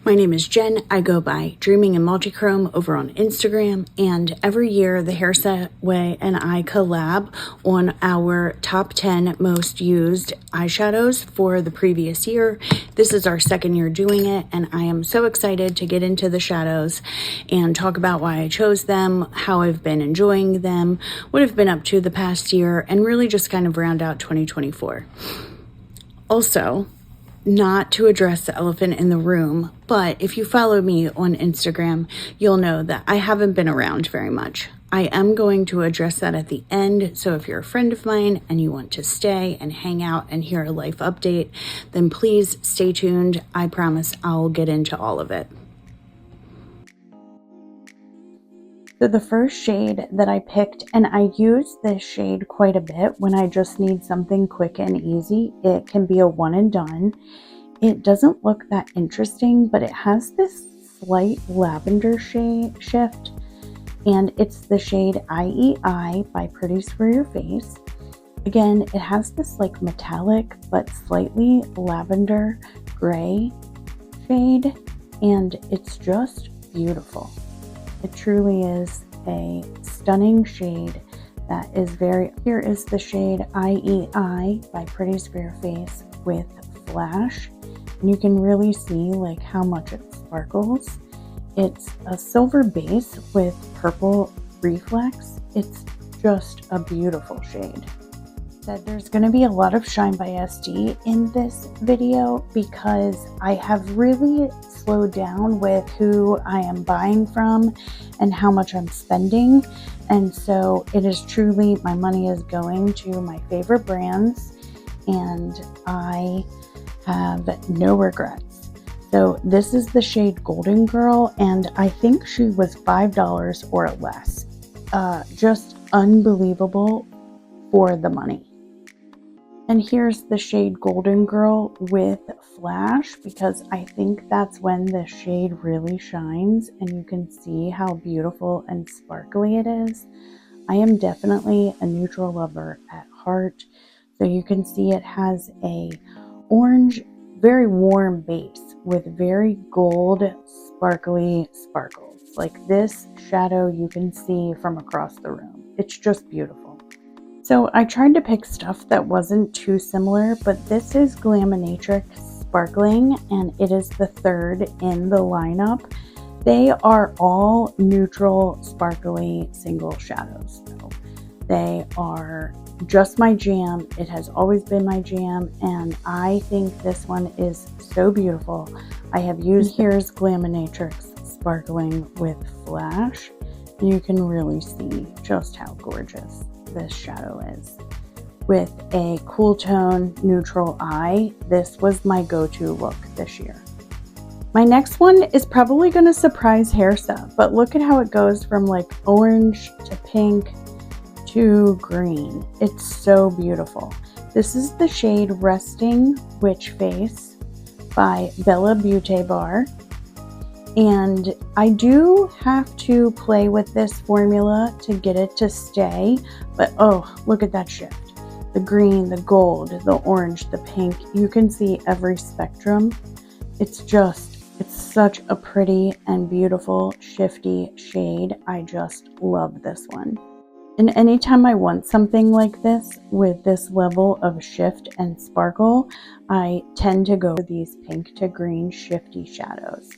My name is Jen. I go by Dreaming in Multichrome over on Instagram, and every year the Hair Set Way and I collab on our top 10 most used eyeshadows for the previous year. This is our second year doing it, and I am so excited to get into the shadows and talk about why I chose them, how I've been enjoying them, what I've been up to the past year, and really just kind of round out 2024. Also, not to address the elephant in the room, but if you follow me on Instagram, you'll know that I haven't been around very much. I am going to address that at the end, so if you're a friend of mine and you want to stay and hang out and hear a life update, then please stay tuned. I promise I'll get into all of it. So the first shade that I picked, and I use this shade quite a bit when I just need something quick and easy. It can be a one and done. It doesn't look that interesting, but it has this slight lavender shade shift, and it's the shade IEI by Pretties for Your Face. Again, it has this like metallic but slightly lavender gray shade, and it's just beautiful. It truly is a stunning shade that is here is the shade IEI by Pretties for Your Face with Flash. And you can really see like how much it sparkles. It's a silver base with purple reflex. It's just a beautiful shade. There's going to be a lot of Shine by SD in this video because I have really slowed down with who I am buying from and how much I'm spending, and so it is truly, my money is going to my favorite brands and I have no regrets. So this is the shade Golden Girl, and I think she was $5 or less. Just unbelievable for the money. And here's the shade Golden Girl with Flash, because I think that's when the shade really shines and you can see how beautiful and sparkly it is. I am definitely a neutral lover at heart. So you can see it has a orange, very warm base with very gold, sparkly sparkles. Like this shadow you can see from across the room. It's just beautiful. So I tried to pick stuff that wasn't too similar, but this is Glaminatrix Sparkling, and it is the third in the lineup. They are all neutral, sparkly single shadows. So they are just my jam. It has always been my jam, and I think this one is so beautiful. I have used here's Glaminatrix Sparkling with Flash, and you can really see just how gorgeous this shadow is. With a cool tone neutral eye, this was my go-to look this year. My next one is probably going to surprise Hair Set, but look at how it goes from like orange to pink to green. It's so beautiful. This is the shade Resting Witch Face by Bella Beauty Bar. And I do have to play with this formula to get it to stay, but oh, look at that shift. The green, the gold, the orange, the pink, you can see every spectrum. It's such a pretty and beautiful shifty shade. I just love this one. And anytime I want something like this with this level of shift and sparkle, I tend to go for these pink to green shifty shadows.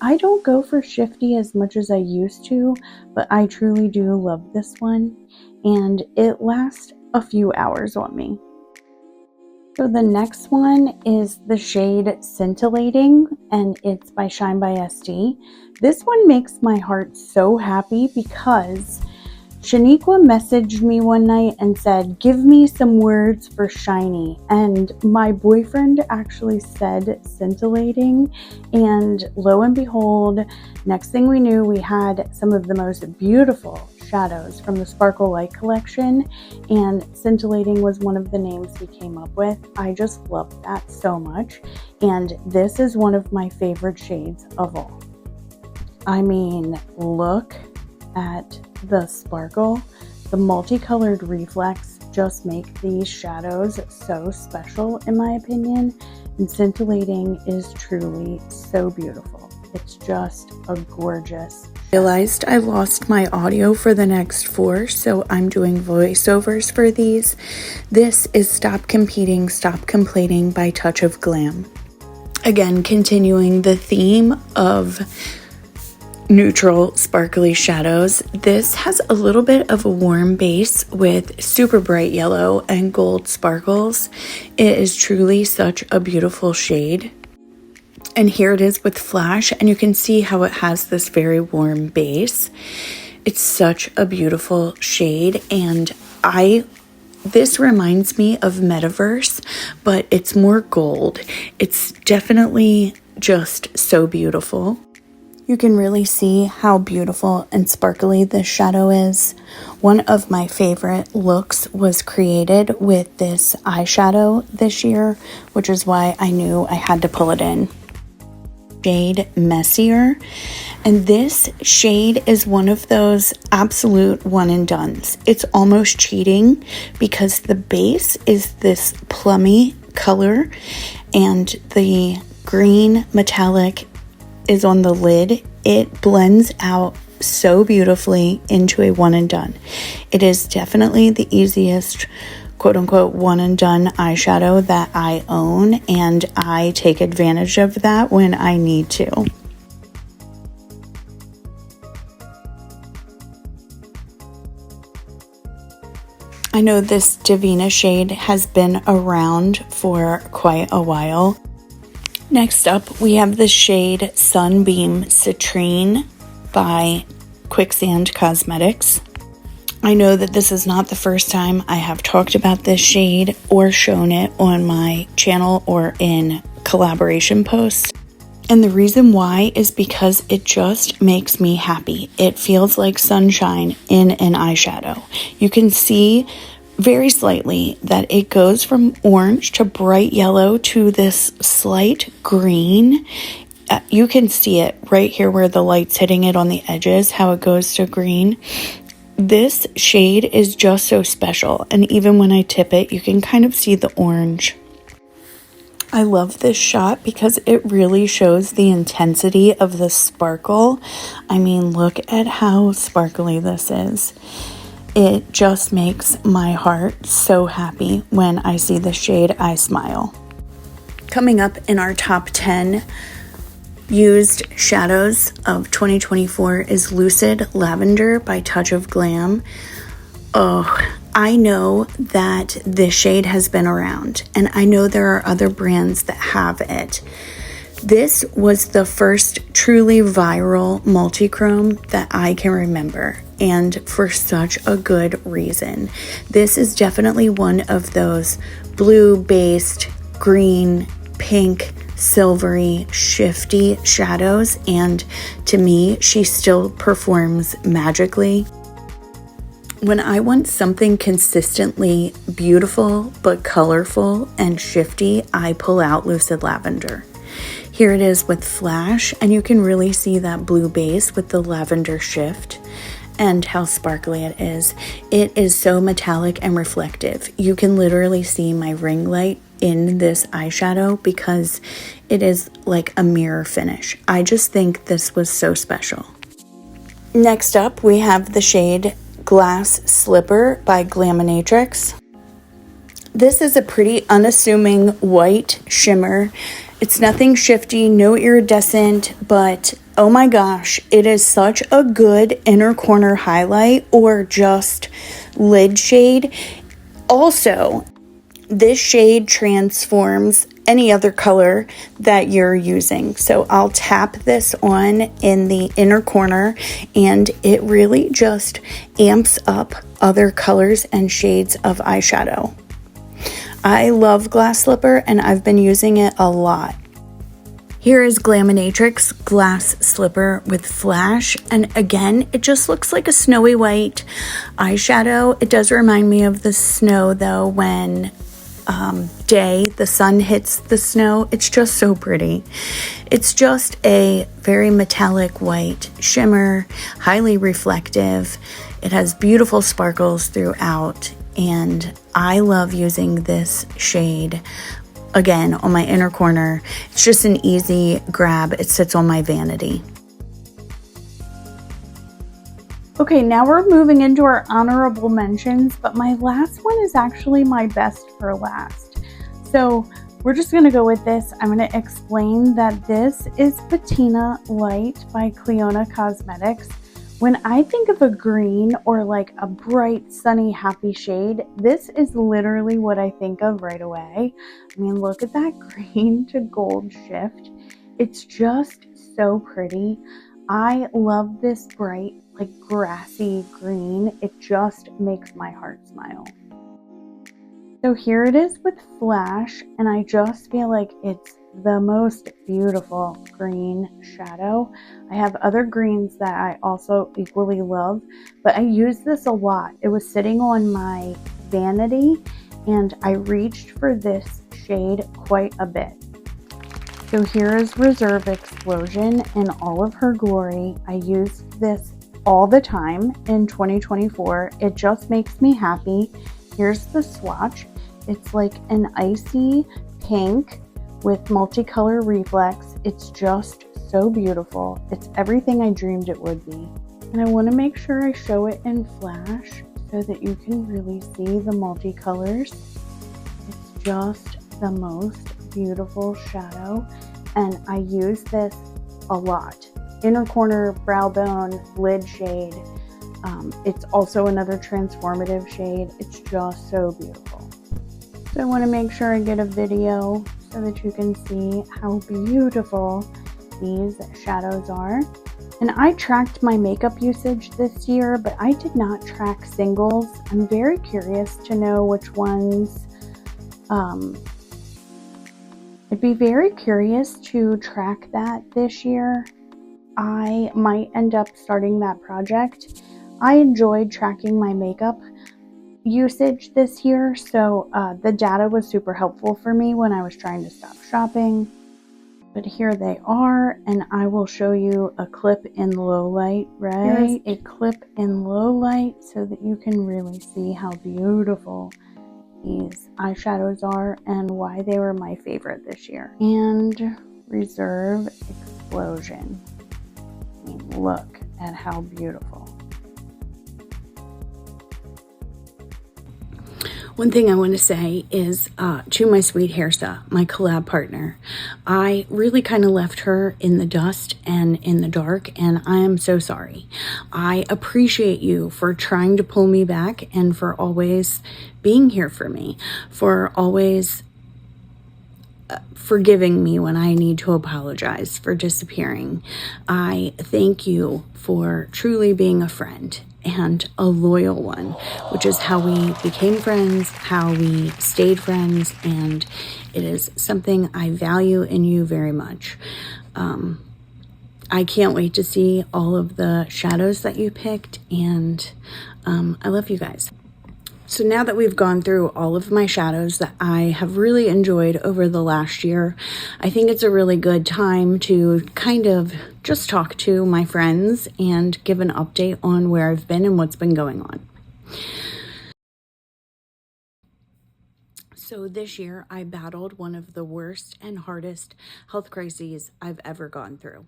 I don't go for shifty as much as I used to, but I truly do love this one, and it lasts a few hours on me. So the next one is the shade Scintillating, and it's by Shine by SD. This one makes my heart so happy because Shaniqua messaged me one night and said, give me some words for shiny. And my boyfriend actually said scintillating. And lo and behold, next thing we knew, we had some of the most beautiful shadows from the Sparkle Light collection. And scintillating was one of the names he came up with. I just love that so much. And this is one of my favorite shades of all. I mean, look at the sparkle. The multicolored reflex just make these shadows so special in my opinion, And scintillating is truly so beautiful. It's just a gorgeous. Realized I lost my audio for the next 4, so I'm doing voiceovers for these. This is Stop Competing, Stop Complaining by Touch of Glam. Again, continuing the theme of neutral sparkly shadows. This has a little bit of a warm base with super bright yellow and gold sparkles. It is truly such a beautiful shade. And here it is with flash, and you can see how it has this very warm base. It's such a beautiful shade, and this reminds me of Metaverse, but it's more gold. It's definitely just so beautiful. You can really see how beautiful and sparkly this shadow is. One of my favorite looks was created with this eyeshadow this year, which is why I knew I had to pull it in. Shade Messier, and this shade is one of those absolute one and dones. It's almost cheating because the base is this plummy color and the green metallic is on the lid. It blends out so beautifully into a one and done. It is definitely the easiest quote unquote one and done eyeshadow that I own, and I take advantage of that when I need to. I know this Devinah shade has been around for quite a while. Next up, we have the shade Sunbeam Citrine by Quicksand Cosmetics. I know that this is not the first time I have talked about this shade or shown it on my channel or in collaboration posts. And the reason why is because it just makes me happy. It feels like sunshine in an eyeshadow. You can see very slightly that it goes from orange to bright yellow to this slight green. You can see it right here where the light's hitting it on the edges, how it goes to green. This shade is just so special, and even when I tip it, you can kind of see the orange. I love this shot because it really shows the intensity of the sparkle. I mean, look at how sparkly this is. It just makes my heart so happy when I see the shade. I smile. Coming up in our top 10 used shadows of 2024 is Lucid Lavender by Touch of Glam. Oh, I know that this shade has been around, and I know there are other brands that have it. This was the first truly viral multi-chrome that I can remember, and for such a good reason. This is definitely one of those blue-based, green, pink, silvery, shifty shadows, and to me, she still performs magically. When I want something consistently beautiful but colorful and shifty, I pull out Lucid Lavender. Here it is with flash, and you can really see that blue base with the lavender shift and how sparkly it is. It is so metallic and reflective. You can literally see my ring light in this eyeshadow because it is like a mirror finish. I just think this was so special. Next up, we have the shade Glass Slipper by Glaminatrix. This is a pretty unassuming white shimmer. It's nothing shifty, no iridescent, but oh my gosh, it is such a good inner corner highlight or just lid shade. Also, this shade transforms any other color that you're using. So I'll tap this on in the inner corner, and it really just amps up other colors and shades of eyeshadow. I love Glass Slipper, and I've been using it a lot. Here is Glaminatrix Glass Slipper with flash, and again, it just looks like a snowy white eyeshadow. It does remind me of the snow though, when the sun hits the snow. It's just so pretty. It's just a very metallic white shimmer, highly reflective. It has beautiful sparkles throughout, and I love using this shade again, on my inner corner. It's just an easy grab. It sits on my vanity. Okay, now we're moving into our honorable mentions, but my last one is actually my best for last. So we're just gonna go with this. I'm gonna explain that this is Patina Light by Clionadh Cosmetics. When I think of a green or like a bright, sunny, happy shade, this is literally what I think of right away. I mean, look at that green to gold shift. It's just so pretty. I love this bright, like grassy green. It just makes my heart smile. So here it is with Flash, and I just feel like it's the most beautiful green shadow. I have other greens that I also equally love, but I use this a lot. It was sitting on my vanity, and I reached for this shade quite a bit. So here is Reserve Explosion in all of her glory. I used this all the time in 2024. It just makes me happy. Here's the swatch. It's like an icy pink with multicolor reflex. It's just so beautiful. It's everything I dreamed it would be. And I want to make sure I show it in flash so that you can really see the multicolors. It's just the most beautiful shadow, and I use this a lot. Inner corner, brow bone, lid shade. It's also another transformative shade. It's just so beautiful. So I want to make sure I get a video so that you can see how beautiful these shadows are. And I tracked my makeup usage this year, but I did not track singles. I'm very curious to know which ones. I'd be very curious to track that this year. I might end up starting that project. I enjoyed tracking my makeup usage this year, so the data was super helpful for me when I was trying to stop shopping. But here they are, and I will show you a clip in low light, right? Here's a clip in low light so that you can really see how beautiful these eyeshadows are and why they were my favorite this year. And Reserve Explosion. I mean, look at how beautiful. One thing I want to say is to my sweet Hairsta, my collab partner, I really kind of left her in the dust and in the dark, and I am so sorry. I appreciate you for trying to pull me back and for always being here for me, for always forgiving me when I need to apologize for disappearing. I thank you for truly being a friend and a loyal one, which is how we became friends, how we stayed friends, and it is something I value in you very much. I can't wait to see all of the shadows that you picked, and I love you guys. So now that we've gone through all of my shadows that I have really enjoyed over the last year, I think it's a really good time to kind of just talk to my friends and give an update on where I've been and what's been going on. So this year I battled one of the worst and hardest health crises I've ever gone through.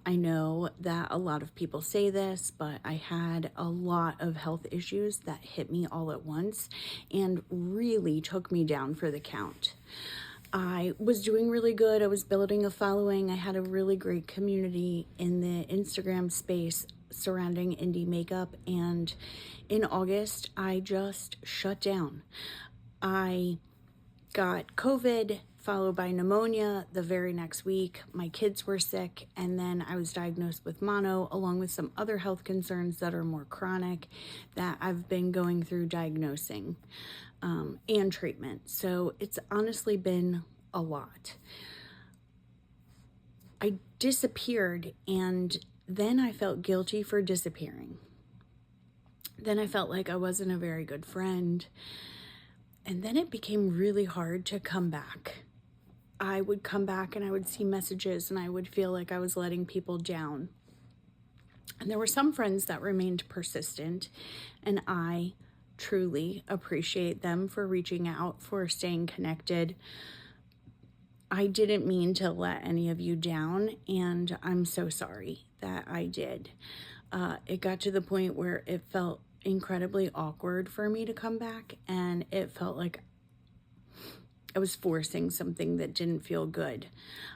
I know that a lot of people say this, but I had a lot of health issues that hit me all at once and really took me down for the count. I was doing really good. I was building a following. I had a really great community in the Instagram space surrounding indie makeup, and in August, I just shut down. I got COVID, followed by pneumonia the very next week. My kids were sick, and then I was diagnosed with mono, along with some other health concerns that are more chronic that I've been going through diagnosing and treatment. So it's honestly been a lot. I disappeared, and then I felt guilty for disappearing. Then I felt like I wasn't a very good friend. And then it became really hard to come back. I would come back and I would see messages and I would feel like I was letting people down. And there were some friends that remained persistent, and I truly appreciate them for reaching out, for staying connected. I didn't mean to let any of you down, and I'm so sorry that I did. It got to the point where it felt incredibly awkward for me to come back, and it felt like I was forcing something that didn't feel good.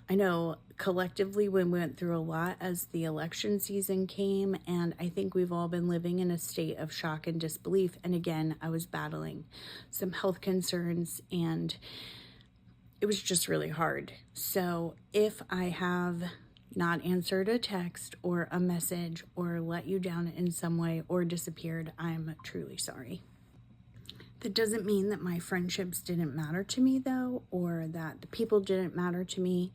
I know collectively we went through a lot as the election season came, and I think we've all been living in a state of shock and disbelief. And again, I was battling some health concerns, and it was just really hard. So if I have not answered a text or a message or let you down in some way or disappeared, I'm truly sorry. That doesn't mean that my friendships didn't matter to me, though, or that the people didn't matter to me.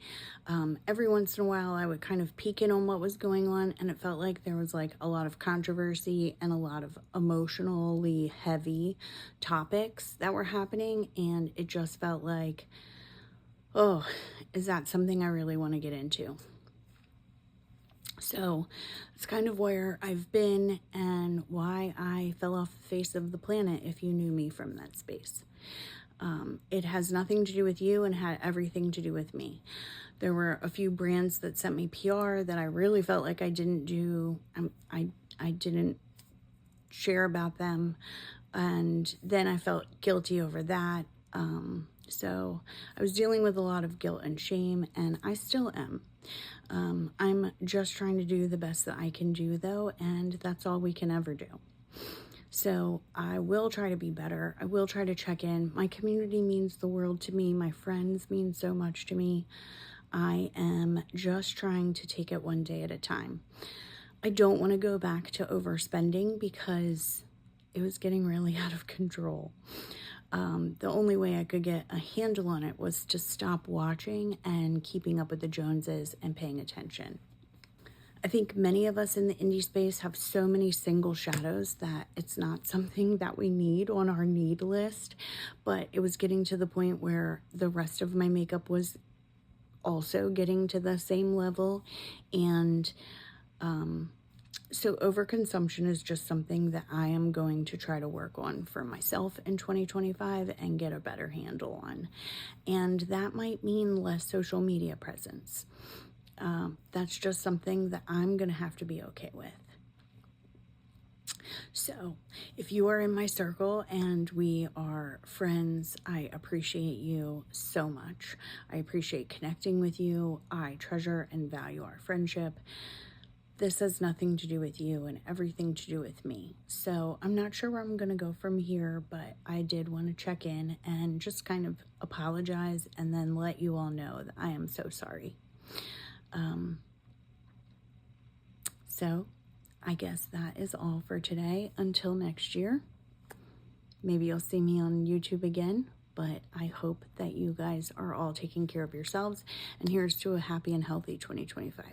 Every once in a while, I would kind of peek in on what was going on, and it felt like there was like a lot of controversy and a lot of emotionally heavy topics that were happening, and it just felt like, oh, is that something I really want to get into? So it's kind of where I've been and why I fell off the face of the planet, if you knew me from that space. It has nothing to do with you and had everything to do with me. There were a few brands that sent me PR that I really felt like I didn't do. I didn't share about them, and then I felt guilty over that. So I was dealing with a lot of guilt and shame, and I still am. I'm just trying to do the best that I can do, though, and that's all we can ever do. So I will try to be better. I will try to check in. My community means the world to me. My friends mean so much to me. I am just trying to take it one day at a time. I don't want to go back to overspending because it was getting really out of control. The only way I could get a handle on it was to stop watching and keeping up with the Joneses and paying attention. I think many of us in the indie space have so many single shadows that it's not something that we need on our need list, but it was getting to the point where the rest of my makeup was also getting to the same level, and so overconsumption is just something that I am going to try to work on for myself in 2025 and get a better handle on. And that might mean less social media presence. That's just something that I'm going to have to be okay with. So if you are in my circle and we are friends, I appreciate you so much. I appreciate connecting with you. I treasure and value our friendship. This has nothing to do with you and everything to do with me. So I'm not sure where I'm going to go from here, but I did want to check in and just kind of apologize and then let you all know that I am so sorry. So I guess that is all for today. Until next year, maybe you'll see me on YouTube again, but I hope that you guys are all taking care of yourselves. And here's to a happy and healthy 2025.